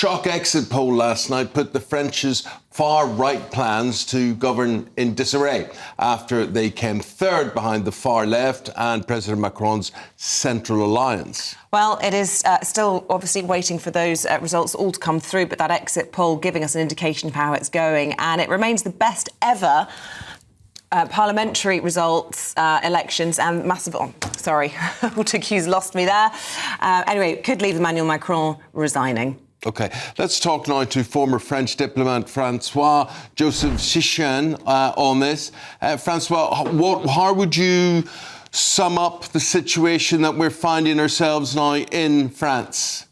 shock exit poll last night put the French's far-right plans to govern in disarray after they came third behind the far left and President Macron's central alliance. Well, it is still obviously waiting for those results all to come through, but that exit poll giving us an indication of how it's going, and it remains the best ever parliamentary results, elections, and massive... Oh, sorry, auto cues lost me there. Anyway, could leave Emmanuel Macron resigning. OK, let's talk now to former French diplomat Francois-Joseph Schichan on this. Francois, how would you sum up the situation that we're finding ourselves now in France?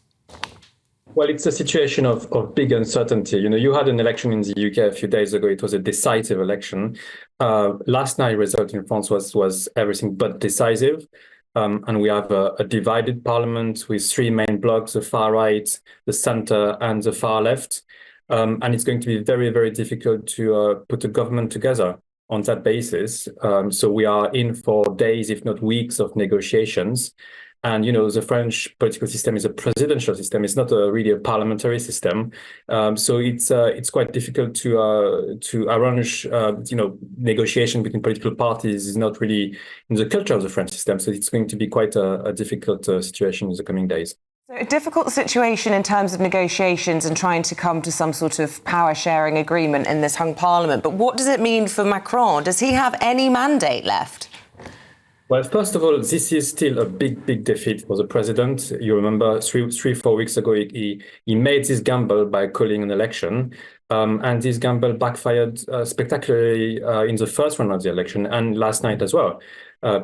Well, it's a situation of big uncertainty. You know, you had an election in the UK a few days ago. It was a decisive election. Last night's result in France was everything but decisive. And we have a divided parliament with three main blocks, the far right, the centre and the far left. And it's going to be very, very difficult to put a government together on that basis. So we are in for days, if not weeks, of negotiations. And, you know, the French political system is a presidential system. It's not really a parliamentary system. So it's quite difficult to arrange, negotiation between political parties is not really in the culture of the French system. So it's going to be quite a difficult situation in the coming days. So a difficult situation in terms of negotiations and trying to come to some sort of power-sharing agreement in this hung parliament. But what does it mean for Macron? Does he have any mandate left? Well, first of all, this is still a big defeat for the president. You remember 4 weeks ago, he made this gamble by calling an election. And this gamble backfired spectacularly in the first round of the election and last night as well,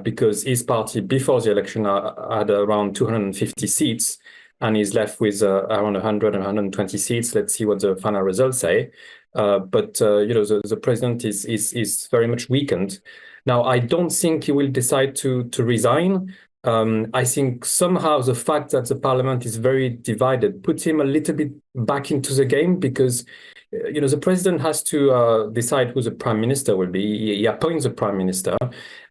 because his party before the election had around 250 seats and he's left with around 100 and 120 seats. Let's see what the final results say. But the president is very much weakened. Now, I don't think he will decide to resign. I think somehow the fact that the parliament is very divided puts him a little bit back into the game because, the president has to decide who the prime minister will be. He appoints the prime minister.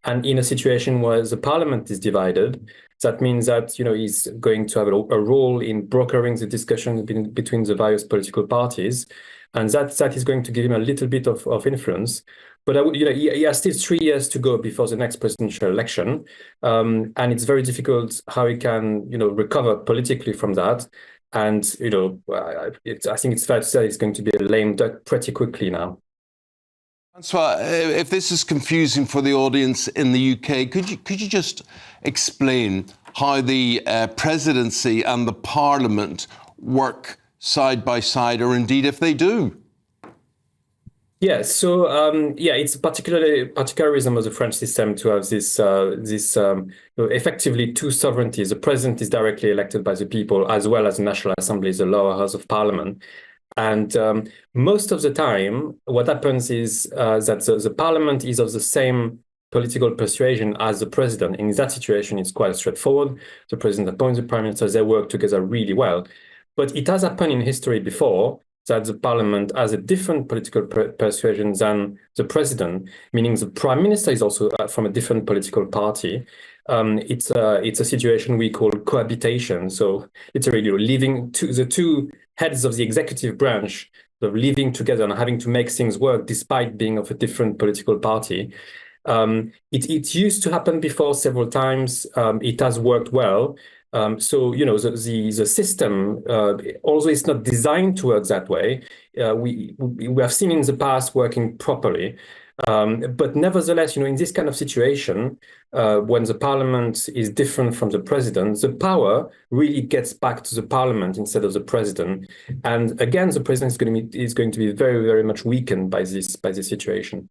And in a situation where the parliament is divided, that means that, he's going to have a role in brokering the discussion between the various political parties. And that is going to give him a little bit of influence. But he has still 3 years to go before the next presidential election, and it's very difficult how he can, recover politically from that. And I think it's fair to say it's going to be a lame duck pretty quickly now. Francois, if this is confusing for the audience in the UK, could you just explain how the presidency and the Parliament work side by side, or indeed if they do? Yes, so it's particularism of the French system to have this effectively two sovereignties. The president is directly elected by the people, as well as the National Assembly, the lower house of parliament. And most of the time, what happens is that the parliament is of the same political persuasion as the president. In that situation, it's quite straightforward. The president appoints the prime minister. They work together really well. But it has happened in history before that the parliament has a different political persuasion than the president, meaning the prime minister is also from a different political party. It's a situation we call cohabitation. So literally living the two heads of the executive branch, living together and having to make things work despite being of a different political party. It used to happen before several times. It has worked well. So, the system, although it's not designed to work that way, we have seen in the past working properly. But nevertheless, in this kind of situation, when the parliament is different from the president, the power really gets back to the parliament instead of the president. And again, the president is going to be very, very much weakened by this situation.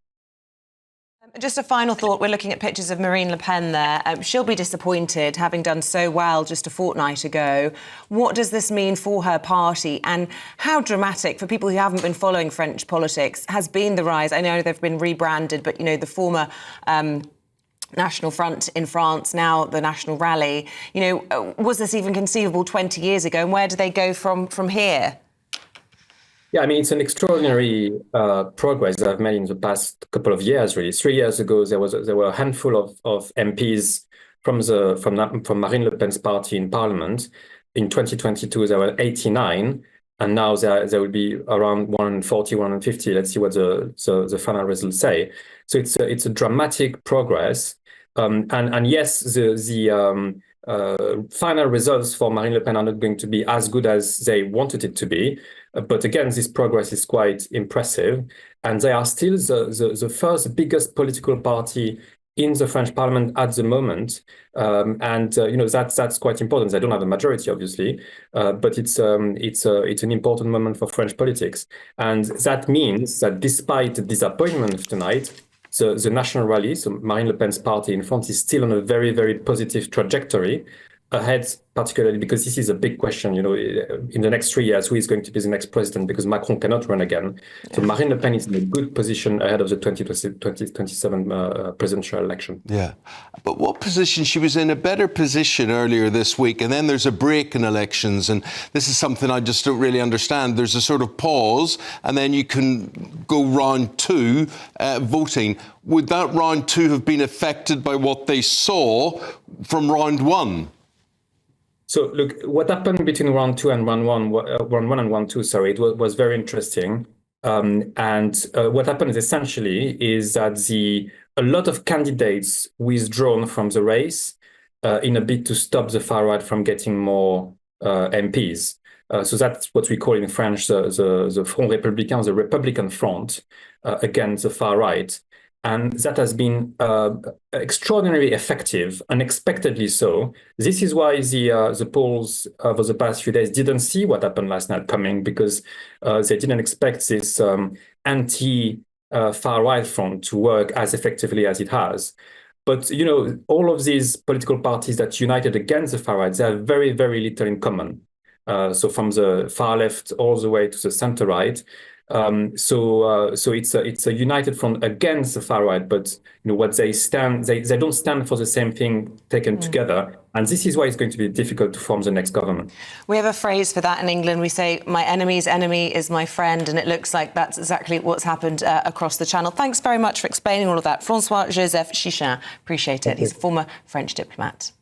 Just a final thought. We're looking at pictures of Marine Le Pen there. She'll be disappointed, having done so well just a fortnight ago. What does this mean for her party? And how dramatic, for people who haven't been following French politics, has been the rise? I know they've been rebranded, but, the former National Front in France, now the National Rally. Was this even conceivable 20 years ago? And where do they go from here? Yeah, I mean, it's an extraordinary progress that I've made in the past couple of years, really. 3 years ago, there were a handful of MPs from Marine Le Pen's party in Parliament. In 2022, there were 89. and now there will be around 140, 150. Let's see what the final results say. So it's a dramatic progress, and yes, the final results for Marine Le Pen are not going to be as good as they wanted it to be. But again, this progress is quite impressive. And they are still the first biggest political party in the French parliament at the moment. That's quite important. They don't have a majority, obviously, but it's an important moment for French politics. And that means that despite the disappointment of tonight, the National Rally, so Marine Le Pen's party in France, is still on a very, very positive trajectory ahead, particularly because this is a big question, in the next 3 years, who is going to be the next president, because Macron cannot run again. Yeah. So Marine Le Pen is in a good position ahead of the 2027 presidential election. Yeah. But what position? She was in a better position earlier this week, and then there's a break in elections, and this is something I just don't really understand. There's a sort of pause, and then you can go round two voting. Would that round two have been affected by what they saw from round one? So look, what happened between round two and round one and round two, sorry, it was very interesting. What happened essentially is that a lot of candidates withdrawn from the race in a bid to stop the far right from getting more MPs. So that's what we call in French the Front Républicain, the Republican front against the far right. And that has been extraordinarily effective, unexpectedly so. This is why the polls over the past few days didn't see what happened last night coming, because they didn't expect this anti-far-right front to work as effectively as it has. But, all of these political parties that united against the far-right, they have very, very little in common. So from the far left all the way to the center-right. So it's a united front against the far right, but what they don't stand for the same thing taken together, and this is why it's going to be difficult to form the next government. We have a phrase for that in England. We say, "My enemy's enemy is my friend," and it looks like that's exactly what's happened across the Channel. Thanks very much for explaining all of that, Francois-Joseph Schichan. Appreciate it. He's a former French diplomat.